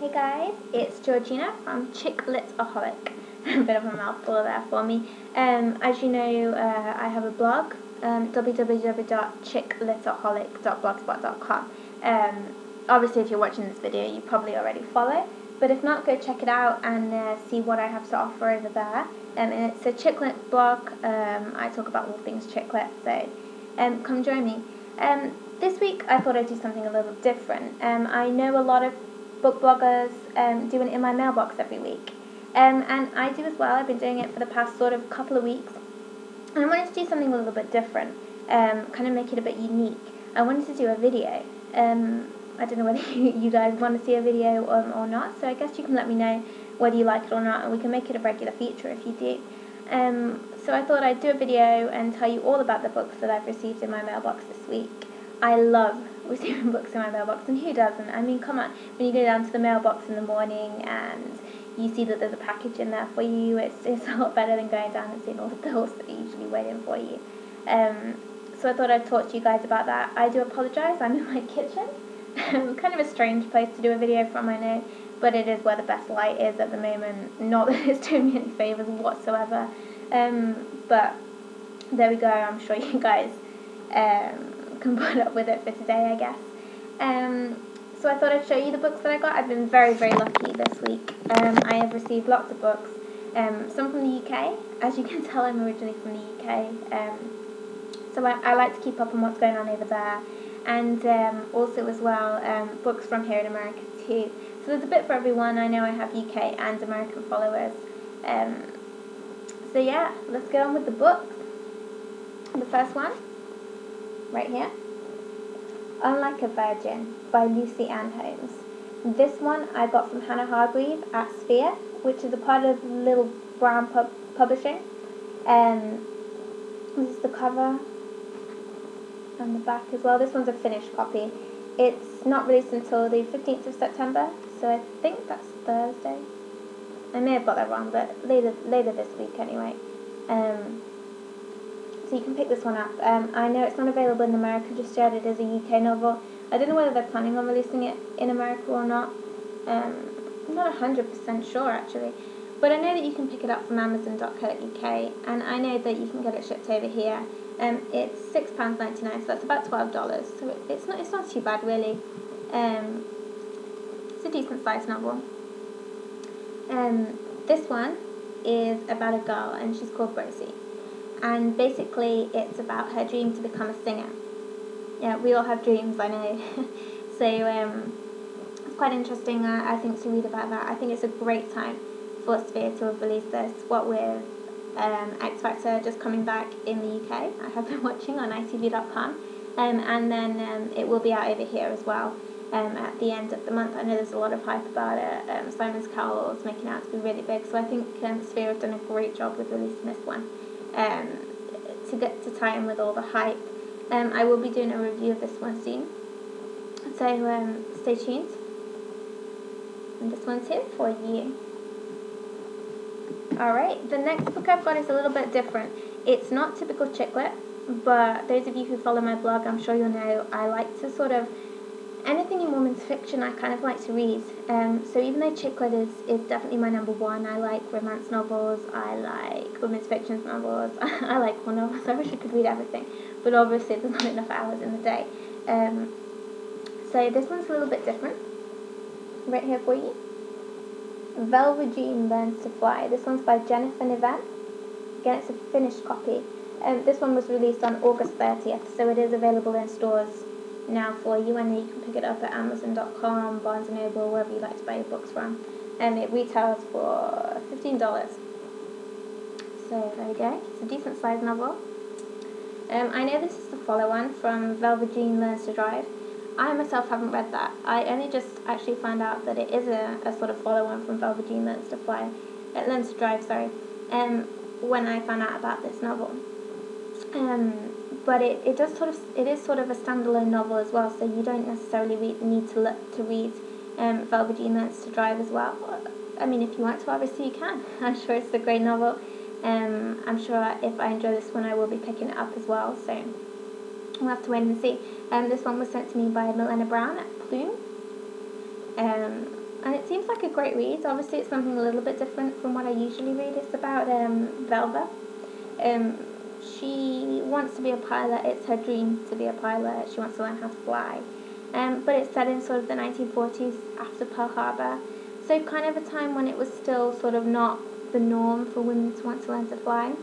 Hey guys, it's Georgina from Litaholic. A bit of a mouthful there for me. As you know, I have a blog, www.chicklitaholic.blogspot.com. Obviously, if you're watching this video, you probably already follow. But if not, go check it out and see what I have to offer over there. And it's a chicklet blog. I talk about all things chicklet, so come join me. This week, I thought I'd do something a little different. I know a lot of book bloggers do it in my mailbox every week. And I do as well. I've been doing it for the past sort of couple of weeks. And I wanted to do something a little bit different, kind of make it a bit unique. I wanted to do a video. I don't know whether you guys want to see a video or not, so I guess you can let me know whether you like it or not, and we can make it a regular feature if you do. So I thought I'd do a video and tell you all about the books that I've received in my mailbox this week. I love receiving books in my mailbox, and who doesn't? I mean, come on, when you go down to the mailbox in the morning and you see that there's a package in there for you, it's a lot better than going down and seeing all the bills that are usually waiting for you. So I thought I'd talk to you guys about that. I do apologise, I'm in my kitchen. Kind of a strange place to do a video from, I know, but it is where the best light is at the moment. Not that it's doing me any favours whatsoever, but there we go. I'm sure you guys can put up with it for today, I guess. So I thought I'd show you the books that I got. I've been very, very lucky this week. I have received lots of books, some from the UK. As you can tell, I'm originally from the UK, so I like to keep up on what's going on over there. And also as well, books from here in America too. So there's a bit for everyone. I know I have UK and American followers. So yeah, let's get on with the books. The first one, right here, Unlike a Virgin by Lucy Ann Holmes. This one I got from Hannah Hargreave at Sphere, which is a part of Little Brown Publishing. This is the cover and the back as well. This one's a finished copy. It's not released until the 15th of September, so I think that's Thursday. I may have got that wrong, but later this week anyway. So you can pick this one up. I know it's not available in America just yet. It is a UK novel. I don't know whether they're planning on releasing it in America or not. I'm not 100% sure actually. But I know that you can pick it up from Amazon.co.uk, and I know that you can get it shipped over here. It's £6.99, so that's about $12. So it's not too bad really. It's a decent sized novel. This one is about a girl, and she's called Rosie. And basically, it's about her dream to become a singer. Yeah, we all have dreams, I know. So it's quite interesting, I think, to read about that. I think it's a great time for Sphere to have released this. What with X Factor just coming back in the UK, I have been watching on itv.com, and then it will be out over here as well at the end of the month. I know there's a lot of hype about it. Simon Cowell's making it out to be really big, so I think Sphere have done a great job with releasing this one to get to tie in with all the hype. I will be doing a review of this one soon, so stay tuned. And this one's here for you. Alright, the next book I've got is a little bit different. It's not typical chicklet, but those of you who follow my blog, I'm sure you'll know I like to sort of, anything in women's fiction I kind of like to read. So even though chicklet is definitely my number one, I like romance novels, I like women's fiction novels, I like horror novels. I wish I could read everything, but obviously there's not enough hours in the day. So this one's a little bit different. Right here for you. Velveteen Learns to Fly. This one's by Jennifer Niven. Again, it's a finished copy. This one was released on August 30th, so it is available in stores now for you. I know you can pick it up at Amazon.com, Barnes & Noble, wherever you like to buy your books from. It retails for $15. So there we go. It's a decent sized novel. I know this is the follow-on from Velveteen Learns to Drive. I myself haven't read that. I only just actually found out that it is a sort of follow-on from Velveteen Learns to Drive, sorry, when I found out about this novel. But it is sort of a standalone novel as well, so you don't necessarily need to read Velveteen Learns to Drive as well. I mean, if you want to, obviously you can. I'm sure it's a great novel. I'm sure if I enjoy this one, I will be picking it up as well, so we'll have to wait and see. This one was sent to me by Milena Brown at Plume. And it seems like a great read. Obviously, it's something a little bit different from what I usually read. It's about Velva. She wants to be a pilot. It's her dream to be a pilot. She wants to learn how to fly. But it's set in sort of the 1940s after Pearl Harbor. So kind of a time when it was still sort of not the norm for women to want to learn to fly.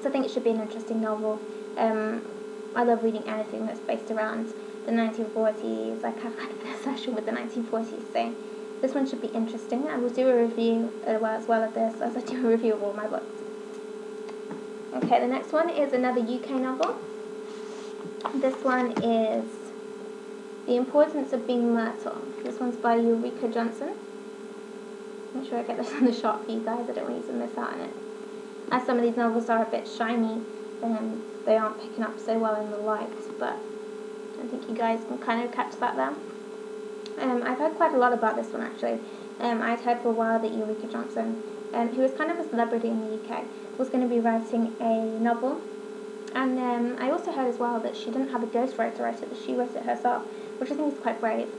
So I think it should be an interesting novel. I love reading anything that's based around the 1940s. Like I've kind of been obsession with the 1940s, so this one should be interesting. I will do a review as well of this as I do a review of all my books. Okay, the next one is another UK novel. This one is The Importance of Being Myrtle. This one's by Ulrika Johnson. Make sure I get this on the shot for you guys. I don't want you to miss out on it. As some of these novels are a bit shiny, they aren't picking up so well in the light, but I think you guys can kind of catch that there. I've heard quite a lot about this one actually. I'd heard for a while that Ulrika Johnson, who is kind of a celebrity in the UK, was going to be writing a novel. And I also heard as well that she didn't have a ghostwriter write it, that she wrote it herself, which I think is quite brave.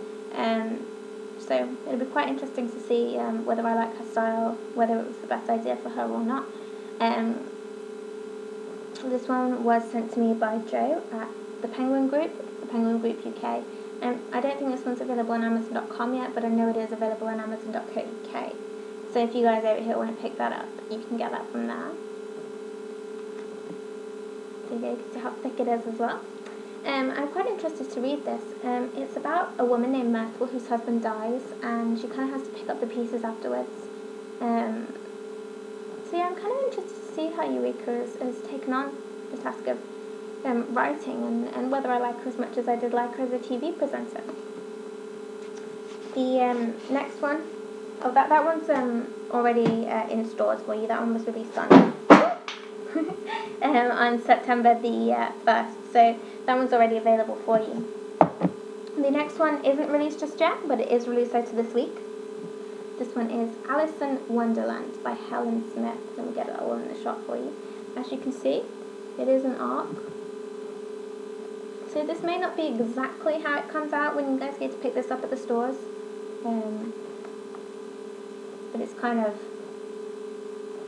So it'll be quite interesting to see whether I like her style, whether it was the best idea for her or not. This one was sent to me by Joe at the Penguin Group UK. I don't think this one's available on Amazon.com yet, but I know it is available on Amazon.co.uk. So if you guys over here want to pick that up, you can get that from there. So you can see how thick it is as well. I'm quite interested to read this. It's about a woman named Myrtle whose husband dies, and she kind of has to pick up the pieces afterwards. So yeah, I'm kind of interested to see how Eureka has taken on the task of writing, and whether I like her as much as I did like her as a TV presenter. The next one, that one's already in stores for you. That one was released on September the 1st, so that one's already available for you. The next one isn't released just yet, but it is released later this week. This one is Alice in Wonderland by Helen Smith. Let me get it all in the shot for you. As you can see, it is an arc. So this may not be exactly how it comes out when you guys get to pick this up at the stores. But it's kind of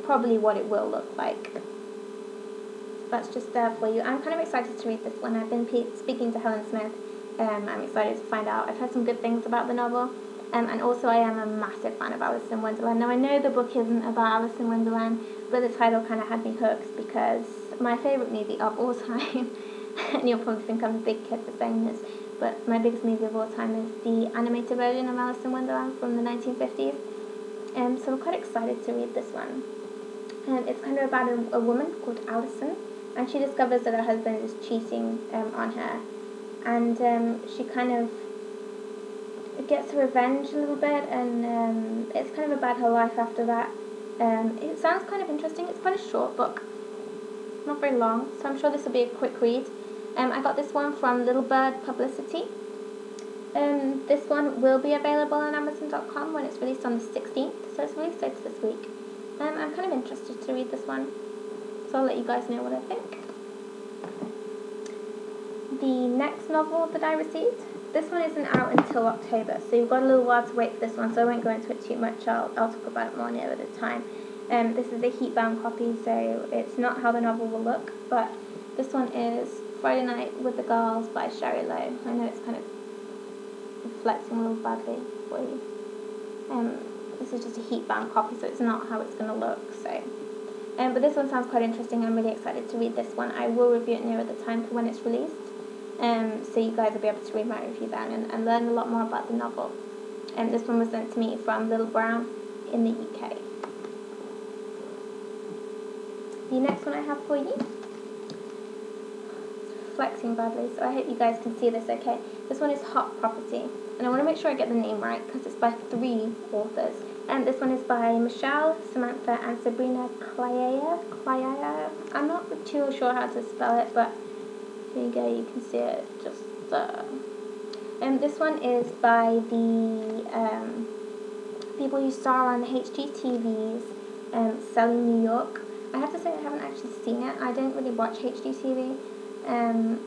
probably what it will look like. So that's just there for you. I'm kind of excited to read this one. I've been speaking to Helen Smith. I'm excited to find out. I've heard some good things about the novel. And also I am a massive fan of Alice in Wonderland. Now I know the book isn't about Alice in Wonderland, but the title kind of had me hooked because my favourite movie of all time, and you'll probably think I'm a big kid for saying this, but my biggest movie of all time is the animated version of Alice in Wonderland from the 1950s. So I'm quite excited to read this one. It's kind of about a woman called Alison, and she discovers that her husband is cheating on her, and she kind of gets revenge a little bit, and it's kind of about her life after that. It sounds kind of interesting. It's quite a short book, not very long, so I'm sure this will be a quick read. I got this one from Little Bird Publicity. This one will be available on Amazon.com when it's released on the 16th, so it's released later this week. I'm kind of interested to read this one, so I'll let you guys know what I think. The next novel that I received, this one isn't out until October, so you've got a little while to wait for this one, so I won't go into it too much. I'll talk about it more near the time. This is a heat-bound copy, so it's not how the novel will look, but this one is Friday Night with the Girls by Sherry Lowe. I know it's kind of reflecting a little badly for you. This is just a heat-bound copy, so it's not how it's going to look. So, but this one sounds quite interesting. I'm really excited to read this one. I will review it nearer the time for when it's released. So you guys will be able to read my review then and learn a lot more about the novel. This one was sent to me from Little Brown in the UK. The next one I have for you, it's reflecting badly, so I hope you guys can see this okay. This one is Hot Property, and I want to make sure I get the name right because it's by 3 authors. This one is by Michelle, Samantha, and Sabrina Claya. I'm not too sure how to spell it, but here you go, you can see it just there. This one is by the people who star on the HGTV's Selling New York. I have to say I haven't actually seen it. I don't really watch HGTV,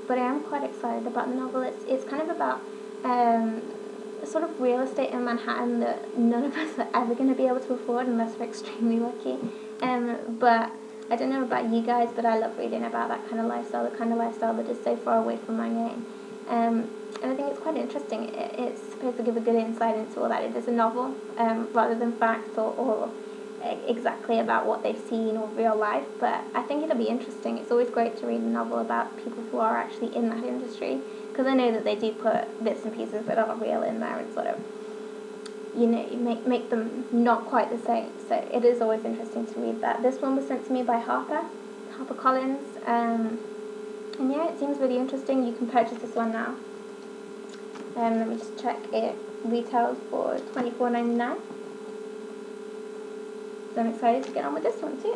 but I am quite excited about the novel. It's kind of about sort of real estate in Manhattan that none of us are ever going to be able to afford unless we're extremely lucky. But I don't know about you guys, but I love reading about that kind of lifestyle, the kind of lifestyle that is so far away from my own. And I think it's quite interesting. It's supposed to give a good insight into all that. It is a novel, rather than facts or exactly about what they've seen or real life, but I think it'll be interesting. It's always great to read a novel about people who are actually in that industry, because I know that they do put bits and pieces that are real in there and sort of, you know, make them not quite the same. So it is always interesting to read that. This one was sent to me by HarperCollins, and yeah, it seems really interesting. You can purchase this one now. Let me just check. It retails for $24.99. So I'm excited to get on with this one too.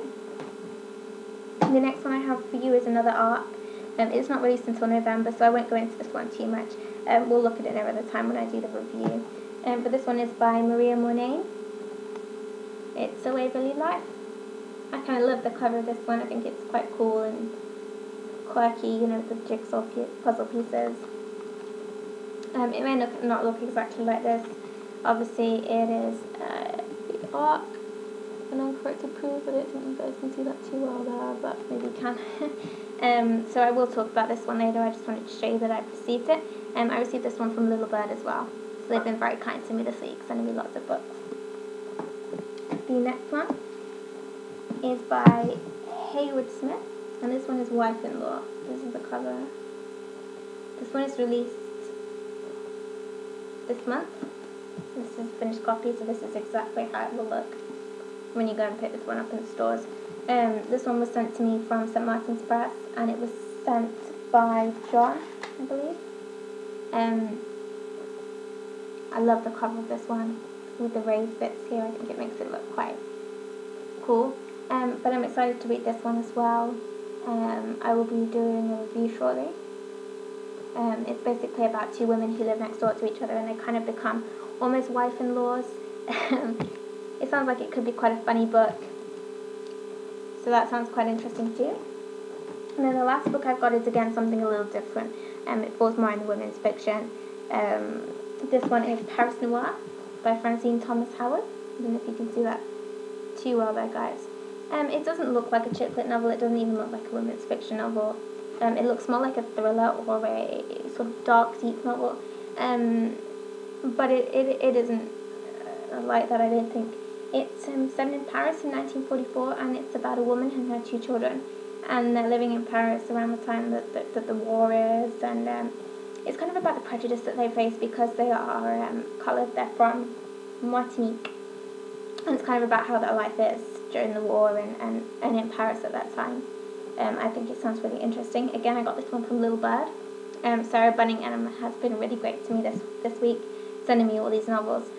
The next one I have for you is another arc. It's not released until November, so I won't go into this one too much. We'll look at it another time when I do the review. But this one is by Maria Mornane. It's A Waverly Life. I kind of love the cover of this one. I think it's quite cool and quirky, you know, with the jigsaw puzzle pieces. It may not look exactly like this. Obviously, it is the arc. An uncorrected proof. I don't think you guys can see that too well there, but maybe you can. So I will talk about this one later. I just wanted to show you that I've received it. I received this one from Little Bird as well. So they've been very kind to me this week, sending me lots of books. The next one is by Hayward Smith, and this one is Wife-in-Law. This is the cover. This one is released this month. This is a finished copy, so this is exactly how it will look when you go and pick this one up in the stores. This one was sent to me from St. Martin's Press, and it was sent by John, I believe. I love the cover of this one with the raised bits here. I think it makes it look quite cool. But I'm excited to read this one as well. I will be doing a review shortly. It's basically about two women who live next door to each other, and they kind of become almost wife-in-laws. It sounds like it could be quite a funny book, so that sounds quite interesting too. And then the last book I've got is again something a little different. It falls more in the women's fiction. This one is Paris Noir by Francine Thomas Howard. I don't know if you can see that too well there, guys. It doesn't look like a chick lit novel. It doesn't even look like a women's fiction novel. It looks more like a thriller or a sort of dark, deep novel. But it isn't like that, I don't think. It's set in Paris in 1944, and it's about a woman and her two children, and they're living in Paris around the time that the war is, and it's kind of about the prejudice that they face because they are coloured. They're from Martinique, and it's kind of about how their life is during the war and in Paris at that time. I think it sounds really interesting. Again, I got this one from Little Bird. Sarah Bunningham has been really great to me this week, sending me all these novels.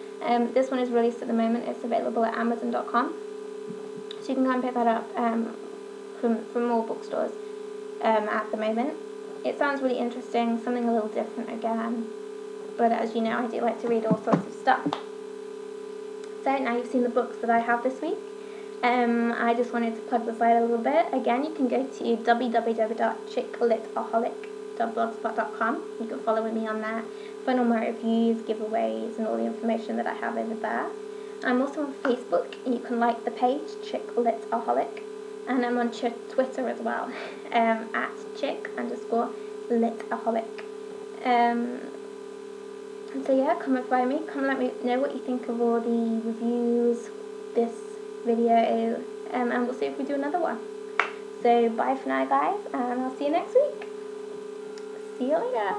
This one is released at the moment. It's available at Amazon.com, so you can go and pick that up from all bookstores at the moment. It sounds really interesting, something a little different again, but as you know, I do like to read all sorts of stuff. So now you've seen the books that I have this week. I just wanted to plug the site a little bit. Again, you can go to www.chicklitaholic.blogspot.com. You can follow me on there. Find all my reviews, giveaways, and all the information that I have over there. I'm also on Facebook. You can like the page, Chicklitaholic. And I'm on Twitter as well, at chick_litaholic. So yeah, come and find me. Come let me know what you think of all the reviews, this video, and we'll see if we do another one. So bye for now, guys, and I'll see you next week. See you later.